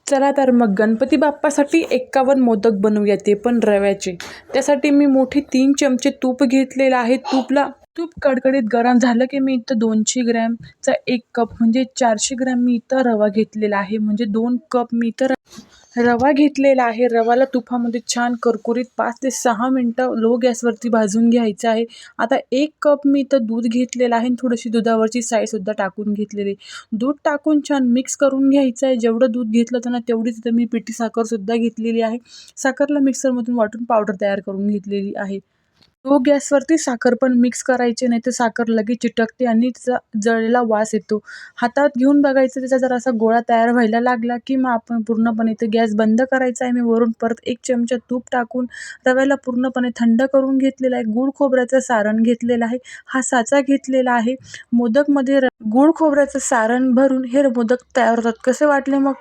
चला तर मग गणपती बाप्पासाठी 51 मोदक बनवूया, ते पण रव्याचे. त्यासाठी मी मोठे 3 चमचे तूप घेतलेलं आहे. तूप कडकडीत गरम झालं की मी इथं 200 ग्रॅमचा 1 कप म्हणजे 400 ग्रॅम मी इथं रवा घेतलेला आहे. म्हणजे 2 कप मी इथं रवा घेतलेला आहे. रवाला तुपामध्ये छान कुरकुरीत 5 ते 6 मिनिटं लो गॅसवरती भाजून घ्यायचं आहे. आता 1 कप मी इथं दूध घेतलेलं आहे आणि थोडीशी दुधावरची सायसुद्धा टाकून घेतलेली. दूध टाकून छान मिक्स करून घ्यायचं आहे. जेवढं दूध घेतलं होतं ना तेवढीच इथं मी पिठी साखरसुद्धा घेतलेली आहे. साखरला मिक्सरमधून वाटून पावडर तयार करून घेतलेली आहे. लो गॅसवरती साखर पण मिक्स करायची, नाही तर साखर लगेच चिटकते आणि तिचा जळलेला वास येतो. हातात घेऊन बघायचं, त्याचा जर असा गोळा तयार व्हायला लागला की मग आपण पूर्णपणे इथे गॅस बंद करायचा आहे. मी वरून परत 1 चमचा तूप टाकून रव्याला पूर्णपणे थंड करून घेतलेला आहे. गूळ खोबऱ्याचं सारण घेतलेलं आहे. हा साचा घेतलेला आहे. मोदकमध्ये गूळ खोबऱ्याचं सारण भरून हे मोदक तयार होतात. कसे वाटले मग?